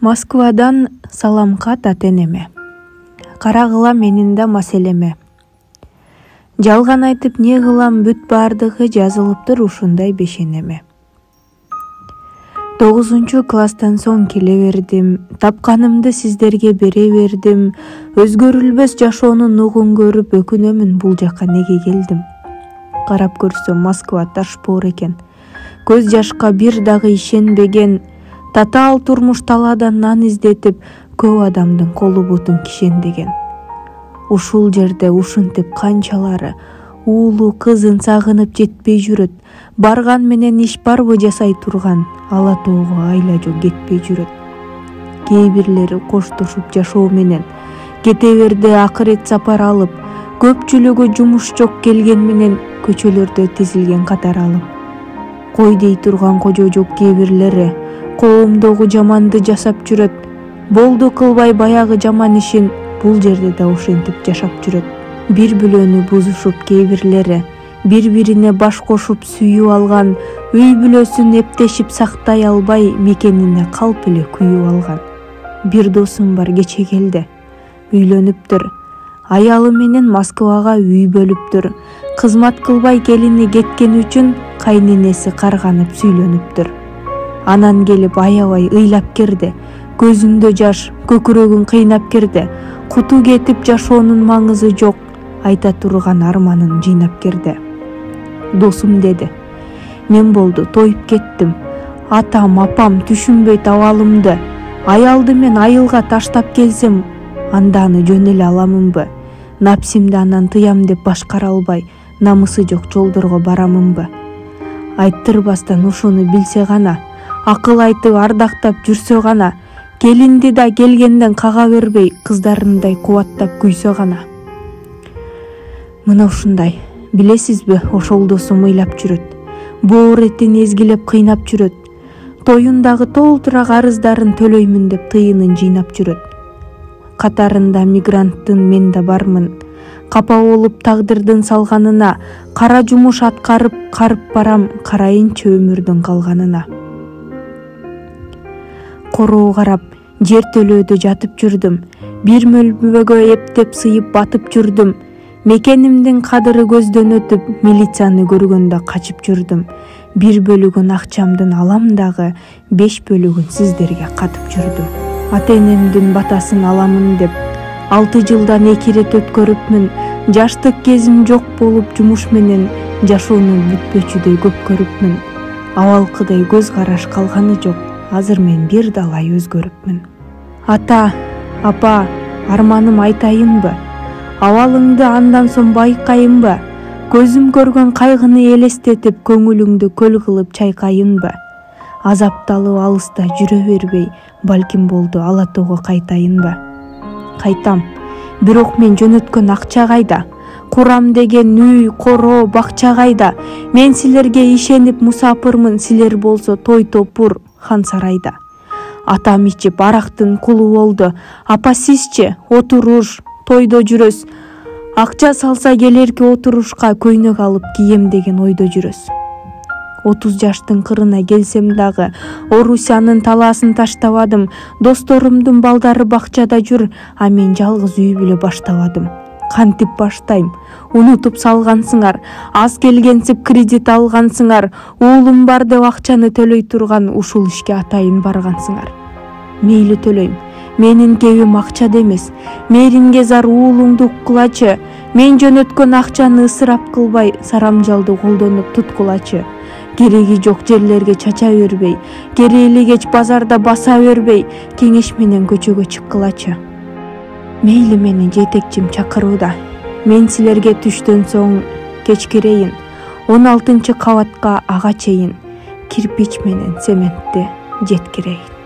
Москвадан салам кат ата-энеме. Карагыла менин да маселеме. Жалган айтып не кылам, бүт бардыгы жазылыптыр ушундай бешенеме. 9-класстан соң келе бердим, тапканымды сиздерге бере бердим. Өзгөрүлбөс жашоонун угун көрүп өкүнөмүн, бул жака неге келдим. Карап көрсөм Москва таш боор экен. Көз жашка бир дагы ишенбеген, татаал турмуш талаадан нан издетип, көп адамдын колу бутун кишендеген. Ушул жерде ушинтип канчалары уулу кызын сагынып жетпей жүрөт. Барган менен иш барбы жасай турган, ала тоого айла жок кетпей жүрөт. Кээ бирлери коштошуп жашоо менен, кете берди акырет сапар алып, көпчүлүгү жумуш жок келген менен көчөлөрдө тизилген катар алып. Кой дей турган кожо жок кээ бирлери, коомдогу жаманды жасап жүрөт. Болду кылбай баягы жаман ишин, бул жерде да ошентип жашап жүрөт. Бир бүлөнү бузушуп кээ бирлери, бири-бирине баш кошуп сүйүп алган, үй бүлөсүн эптешип сактай албай, мекенине калп эле күйүп алган. Бир досум бар, кече келди, үйлөнүптүр. Аялы менен Москвага үй бөлүптүр. Кызмат кылбай келини кеткен үчүн кайненеси карганып сүйлөнүптүр. Анан келип аябай ыйлап кирди. Көзүндө жаш, көкүрөгүн кыйнап кирди. Куту кетип жашоонун маңызы жок, айта турган арманын жыйнап кирди. Досум деди: мен болду, тоюп кеттим. Атам, апам түшүнбөйт абалымды. Аялды мен айылга таштап келсем, анда аны жөн эле аламынбы? Напсимди анан тыям деп башкара албай, намысы жок жолдорго барамынбы? Айттырбастан ушуну билсе гана, акыл айтып ардактап жүрсө гана, келинди да келгенден кага бербей, кыздарындай кубаттап күйсө гана. Мына ушундай, билесизби, ошол досум ыйлап жүрөт. Боор этин эзгилеп кыйнап жүрөт. Тоюндагы толтура карыздарын төлөймүн деп тыйынын жыйнап жүрөт. Катарында мигранттын мен да бармын. Капа болуп тагдырдын салганына, кара жумуш аткарып карып барам, карайынчы өмүрдүн калганына. Короо карап, жер төлөөдө жатып жүрдүм. Бир мөлбөгө эптеп сыйып батып жүрдүм. Мекенимдин кадыры көздөн өтүп, милицияны көргөндө качып жүрдүм. Бир бөлүгүн акчамдын алам дагы, 5 бөлүгүн сиздерге катып жүрдүм. Ата-энемдин батасын аламын деп, 6 жылдан 2 рет өткөрүпмүн. Жаштык кезим жок болуп, жумуш менен жашоонун бүтпөчүдөй көп көрүпмүн. Абалкыдай көз караш калганы жок, азыр мен бир далай өзгөрүпмүн. Ата, апа, арманым айтайынбы? Абалыңды андан соң байкайынбы? Көзүм көргөн кайгыны элестетип, көңүлүңдү көл кылып чайкайынбы? Азапталып алыста жүрө бербей, балким болду ала тоого кайтайынбы? Кайтам, бирок мен жөнөткөн акча кайда? Курам деген үй, короо, бакча кайда? Мен силерге ишенип мусапырмын, силер болсо той топур, хан сарайда. Атам ичип арактын кулу болду. Апа сизчи, отуруш, тойдо жүрөс. Акча салса келерки отурушка көйнөк алып кием деген ойдо жүрөс. 30 жаштын кырына келсем дагы, Орусиянын талаасын таштабадым. Досторумдун балдары бакчада жүр, а мен жалгыз үй бүлө баштабадым. Кантип баштайм? Унутуп салгансыңар, аз келгенсип кредит алгансыңар, уулум бар деп акчаны төлөй турган ушул ишке атайын баргансыңар. Мейли төлөйм. Менин кебим акчада эмес. Мээринге зар уулуңду уккулачы. Мен жөнөткөн акчаны ысырап кылбай, сарамжалды колдонуп туткулачы. Кереги жок жерлерге чача бербей, керели кеч базарда баса бербей, кеңеш менен көчөгө чыккылачы. Мейли мени жетекчим чакырууда. Мен силерге түштөн соң кечкирейин. 16-кабатка ага чейин кирпич менен цементти жеткирейин.